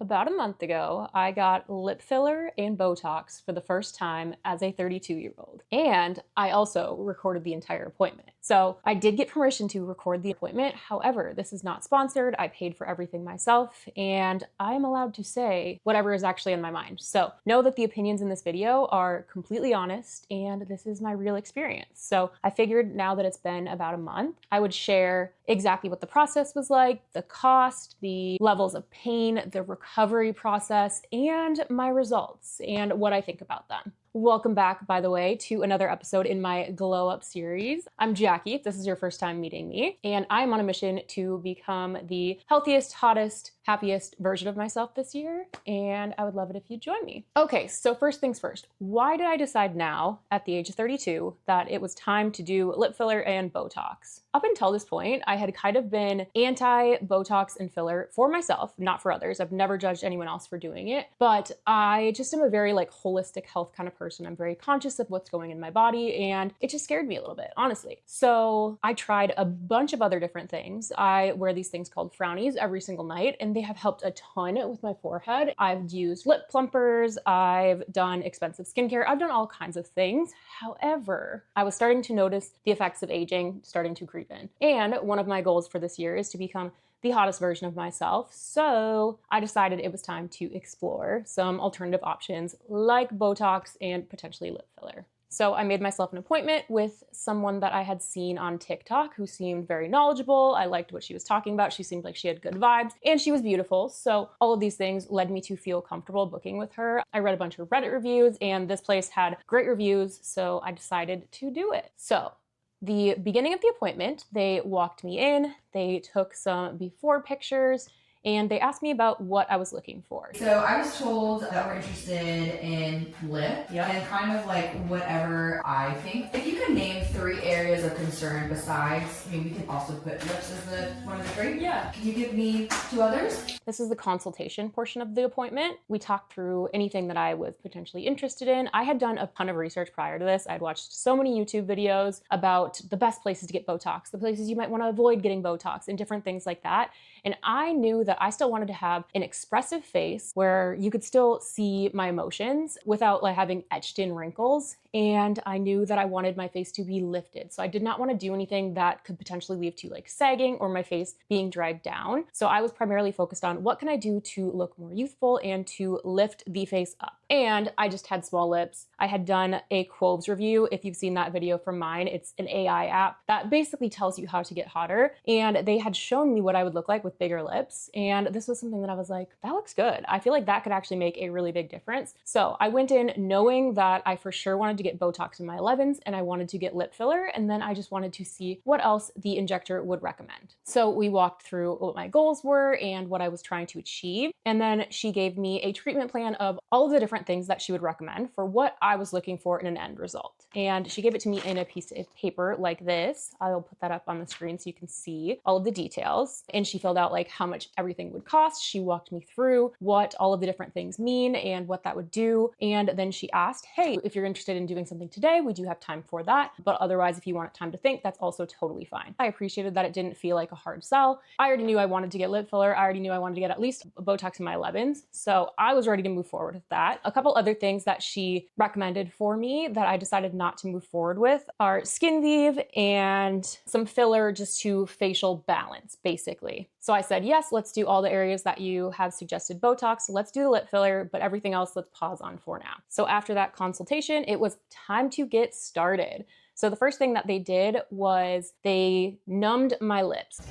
About a month ago, I got lip filler and Botox for the first time as a 32-year-old. And I also recorded the entire appointment. So I did get permission to record the appointment. However, this is not sponsored. I paid for everything myself, and I'm allowed to say whatever is actually in my mind. So know that the opinions in this video are completely honest, and this is my real experience. So I figured now that it's been about a month, I would share exactly what the process was like, the cost, the levels of pain, the recovery process, and my results, and what I think about them. Welcome back, by the way, to another episode in my Glow Up series. I'm Jackie, if this is your first time meeting me, and I'm on a mission to become the healthiest, hottest, happiest version of myself this year, and I would love it if you'd join me. Okay, so first things first, why did I decide now, at the age of 32, that it was time to do lip filler and Botox? Up until this point, I had kind of been anti-Botox and filler for myself, not for others. I've never judged anyone else for doing it, but I just am a very holistic health kind of person. I'm very conscious of what's going in my body, and it just scared me a little bit, honestly. So I tried a bunch of other different things. I wear these things called frownies every single night, and they have helped a ton with my forehead. I've used lip plumpers, I've done expensive skincare, I've done all kinds of things. However, I was starting to notice the effects of aging starting to creep in. And one of my goals for this year is to become the hottest version of myself. So I decided it was time to explore some alternative options like Botox and potentially lip filler. So I made myself an appointment with someone that I had seen on TikTok who seemed very knowledgeable. I liked what she was talking about. She seemed like she had good vibes and she was beautiful. So all of these things led me to feel comfortable booking with her. I read a bunch of Reddit reviews and this place had great reviews, so I decided to do it. So the beginning of the appointment, they walked me in, they took some before pictures, and they asked me about what I was looking for. So I was told that we're interested in lip and kind of whatever I think. If you can name 3 areas of concern besides, we could also put lips as one of the 3. Yeah. Can you give me 2 others? This is the consultation portion of the appointment. We talked through anything that I was potentially interested in. I had done a ton of research prior to this. I'd watched so many YouTube videos about the best places to get Botox, the places you might want to avoid getting Botox, and different things like that. And I knew that I still wanted to have an expressive face where you could still see my emotions without having etched in wrinkles. And I knew that I wanted my face to be lifted. So I did not want to do anything that could potentially lead to sagging or my face being dragged down. So I was primarily focused on what can I do to look more youthful and to lift the face up. And I just had small lips. I had done a Quoves review. If you've seen that video from mine, it's an AI app that basically tells you how to get hotter. And they had shown me what I would look like with bigger lips. And this was something that I was like, that looks good. I feel like that could actually make a really big difference. So I went in knowing that I for sure wanted to get Botox in my 11s and I wanted to get lip filler. And then I just wanted to see what else the injector would recommend. So we walked through what my goals were and what I was trying to achieve. And then she gave me a treatment plan of all of the different things that she would recommend for what I was looking for in an end result. And she gave it to me in a piece of paper like this. I'll put that up on the screen so you can see all of the details. And she filled out how much everything would cost. She walked me through what all of the different things mean and what that would do. And then she asked, hey, if you're interested in doing something today, we do have time for that. But otherwise, if you want time to think, that's also totally fine. I appreciated that it didn't feel like a hard sell. I already knew I wanted to get lip filler. I already knew I wanted to get at least Botox in my 11s. So I was ready to move forward with that. A couple other things that she recommended for me that I decided not to move forward with are skin weave and some filler just to facial balance, basically. So I said, yes, let's do all the areas that you have suggested Botox. Let's do the lip filler, but everything else let's pause on for now. So after that consultation, it was time to get started. So the first thing that they did was they numbed my lips.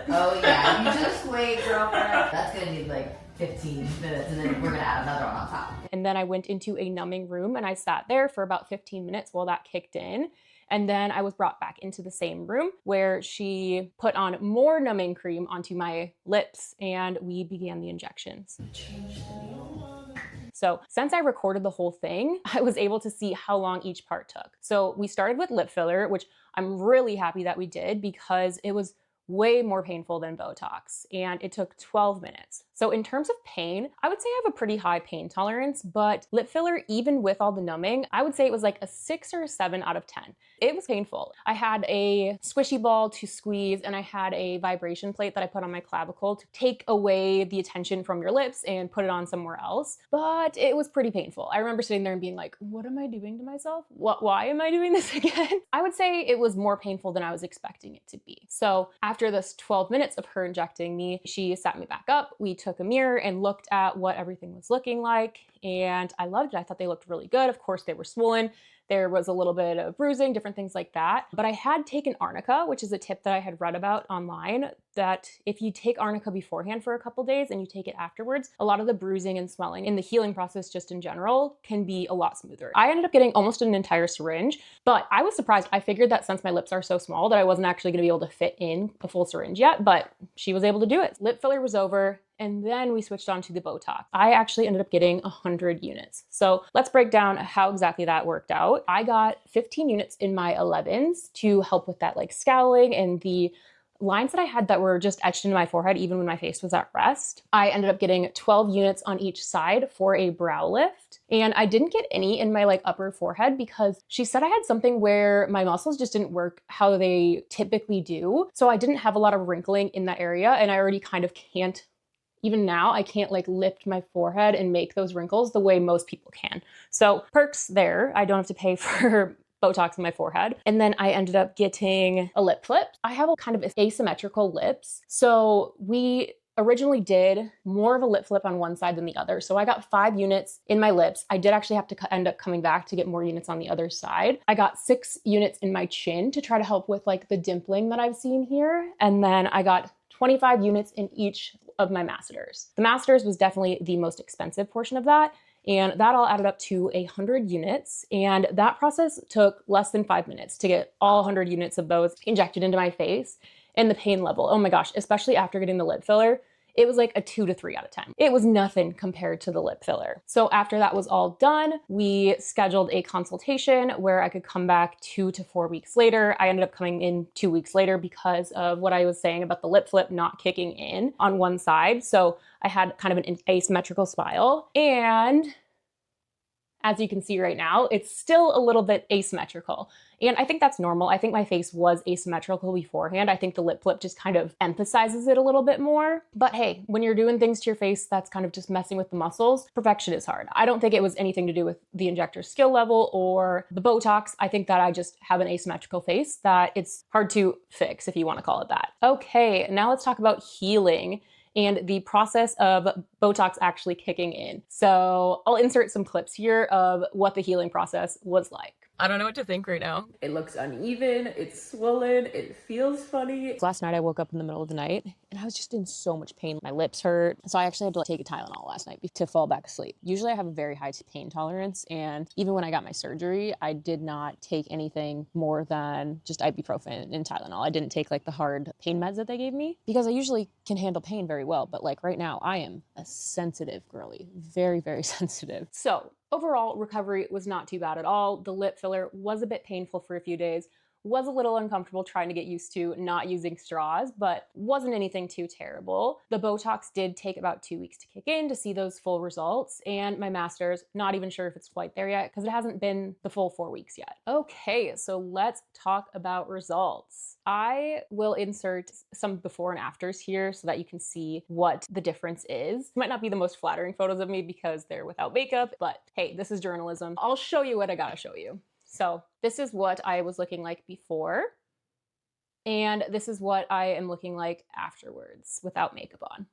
Oh yeah, you just wait, girlfriend. That's gonna need 15 minutes and then we're gonna add another one on top. And then I went into a numbing room and I sat there for about 15 minutes while that kicked in. And then I was brought back into the same room where she put on more numbing cream onto my lips and we began the injections. So since I recorded the whole thing, I was able to see how long each part took. So we started with lip filler, which I'm really happy that we did because it was way more painful than Botox and it took 12 minutes. So in terms of pain, I would say I have a pretty high pain tolerance, but lip filler, even with all the numbing, I would say it was like a 6 or a 7 out of 10. It was painful. I had a squishy ball to squeeze, and I had a vibration plate that I put on my clavicle to take away the attention from your lips and put it on somewhere else. But it was pretty painful. I remember sitting there and being like, what am I doing to myself? Why am I doing this again? I would say it was more painful than I was expecting it to be. So after this 12 minutes of her injecting me, she sat me back up. We took a mirror and looked at what everything was looking like, and I loved it. I thought they looked really good. Of course, they were swollen. There was a little bit of bruising, different things like that. But I had taken arnica, which is a tip that I had read about online, that if you take arnica beforehand for a couple days and you take it afterwards, a lot of the bruising and swelling and the healing process just in general can be a lot smoother. I ended up getting almost an entire syringe, but I was surprised. I figured that since my lips are so small that I wasn't actually gonna be able to fit in a full syringe yet, but she was able to do it. Lip filler was over. And then we switched on to the Botox. I actually ended up getting 100 units. So let's break down how exactly that worked out. I got 15 units in my 11s to help with that like scowling and the lines that I had that were just etched into my forehead even when my face was at rest. I ended up getting 12 units on each side for a brow lift. And I didn't get any in my like upper forehead because she said I had something where my muscles just didn't work how they typically do. So I didn't have a lot of wrinkling in that area, and I already kind of can't. Even now, I can't like lift my forehead and make those wrinkles the way most people can. So perks there. I don't have to pay for Botox in my forehead. And then I ended up getting a lip flip. I have a kind of asymmetrical lips. So we originally did more of a lip flip on one side than the other. So I got 5 units in my lips. I did actually have to end up coming back to get more units on the other side. I got 6 units in my chin to try to help with like the dimpling that I've seen here. And then I got 25 units in each of my masseters. The masseters was definitely the most expensive portion of that. And that all added up to 100 units. And that process took less than 5 minutes to get all 100 units of those injected into my face. And the pain level, oh my gosh, especially after getting the lip filler, it was like a 2 to 3 out of 10. It was nothing compared to the lip filler. So after that was all done, we scheduled a consultation where I could come back 2 to 4 weeks later. I ended up coming in 2 weeks later because of what I was saying about the lip flip not kicking in on one side. So I had kind of an asymmetrical smile. And as you can see right now, it's still a little bit asymmetrical. And I think that's normal. I think my face was asymmetrical beforehand. I think the lip flip just kind of emphasizes it a little bit more. But hey, when you're doing things to your face that's kind of just messing with the muscles, perfection is hard. I don't think it was anything to do with the injector's skill level or the Botox. I think that I just have an asymmetrical face that it's hard to fix, if you want to call it that. Okay, now let's talk about healing and the process of Botox actually kicking in. So I'll insert some clips here of what the healing process was like. I don't know what to think right now. It looks uneven, it's swollen, it feels funny. Last night I woke up in the middle of the night and I was just in so much pain. My lips hurt. So I actually had to take a Tylenol last night to fall back asleep. Usually I have a very high pain tolerance, and even when I got my surgery, I did not take anything more than just ibuprofen and Tylenol. I didn't take like the hard pain meds that they gave me because I usually can handle pain very well. But like right now I am a sensitive girly, very, very sensitive. So overall, recovery was not too bad at all. The lip filler was a bit painful for a few days, was a little uncomfortable trying to get used to not using straws, but wasn't anything too terrible. The Botox did take about 2 weeks to kick in to see those full results, and my masseters, not even sure if it's quite there yet because it hasn't been the full 4 weeks yet. Okay, so let's talk about results. I will insert some before and afters here so that you can see what the difference is. Might not be the most flattering photos of me because they're without makeup, but hey, this is journalism. I'll show you what I gotta show you. So this is what I was looking like before, and this is what I am looking like afterwards without makeup on.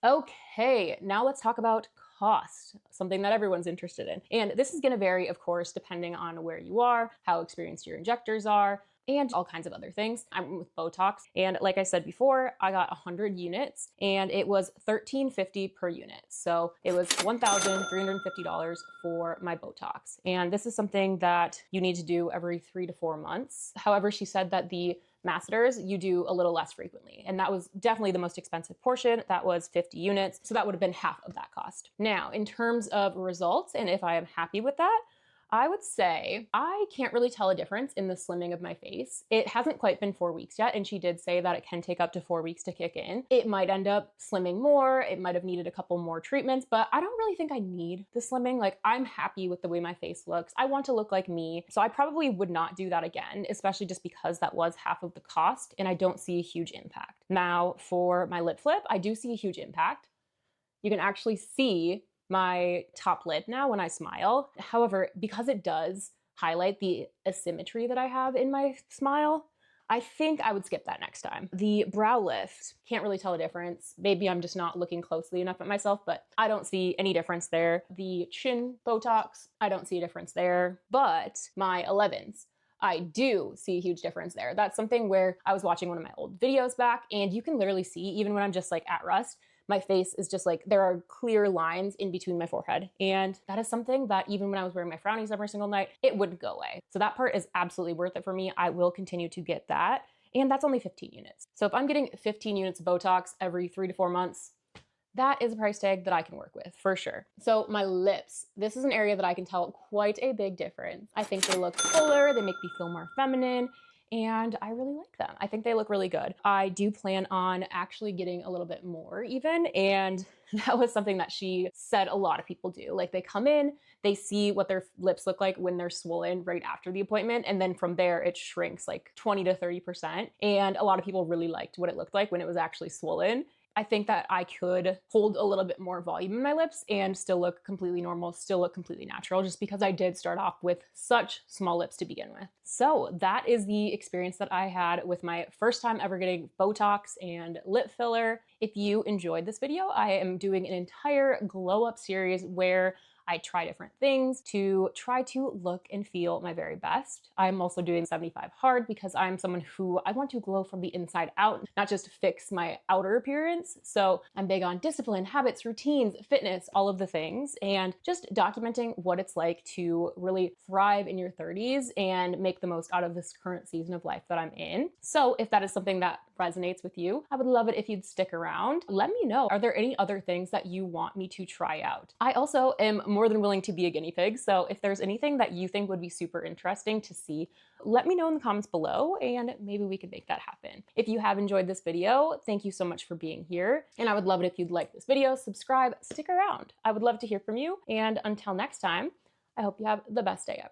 Okay, now let's talk about cost, something that everyone's interested in. And this is gonna vary, of course, depending on where you are, how experienced your injectors are, and all kinds of other things. I'm with Botox, and like I said before, I got 100 units and it was $1,350 per unit. So it was $1,350 for my Botox. And this is something that you need to do every 3 to 4 months. However, she said that the masseters you do a little less frequently, and that was definitely the most expensive portion. That was 50 units, so that would have been half of that cost. Now, in terms of results and if I am happy with that, I would say I can't really tell a difference in the slimming of my face. It hasn't quite been 4 weeks yet, and she did say that it can take up to 4 weeks to kick in. It might end up slimming more, it might have needed a couple more treatments, but I don't really think I need the slimming. Like, I'm happy with the way my face looks. I want to look like me, so I probably would not do that again, especially just because that was half of the cost, and I don't see a huge impact. Now, for my lip flip, I do see a huge impact. You can actually see my top lip now when I smile. However, because it does highlight the asymmetry that I have in my smile, I think I would skip that next time. The brow lift, can't really tell a difference. Maybe I'm just not looking closely enough at myself, but I don't see any difference there. The chin Botox, I don't see a difference there. But my 11s, I do see a huge difference there. That's something where I was watching one of my old videos back, and you can literally see, even when I'm just like at rest, my face is just like, there are clear lines in between my forehead. And that is something that even when I was wearing my frownies every single night, it wouldn't go away. So that part is absolutely worth it for me. I will continue to get that. And that's only 15 units. So if I'm getting 15 units of Botox every 3 to 4 months, that is a price tag that I can work with for sure. So my lips, this is an area that I can tell quite a big difference. I think they look fuller, they make me feel more feminine, and I really like them. I think they look really good. I do plan on actually getting a little bit more even, and that was something that she said a lot of people do. Like, they come in, they see what their lips look like when they're swollen right after the appointment, and then from there it shrinks like 20 to 30%. And a lot of people really liked what it looked like when it was actually swollen. I think that I could hold a little bit more volume in my lips and still look completely normal, still look completely natural, just because I did start off with such small lips to begin with. So that is the experience that I had with my first time ever getting Botox and lip filler. If you enjoyed this video, I am doing an entire glow up series where I try different things to try to look and feel my very best. I'm also doing 75 hard because I'm someone who I want to glow from the inside out, not just fix my outer appearance. So I'm big on discipline, habits, routines, fitness, all of the things, and just documenting what it's like to really thrive in your 30s and make the most out of this current season of life that I'm in. So if that is something that resonates with you, I would love it if you'd stick around. Let me know, are there any other things that you want me to try out? I also am more than willing to be a guinea pig, so if there's anything that you think would be super interesting to see, let me know in the comments below and maybe we could make that happen. If you have enjoyed this video, thank you so much for being here, and I would love it if you'd like this video, subscribe, stick around. I would love to hear from you, and until next time, I hope you have the best day ever.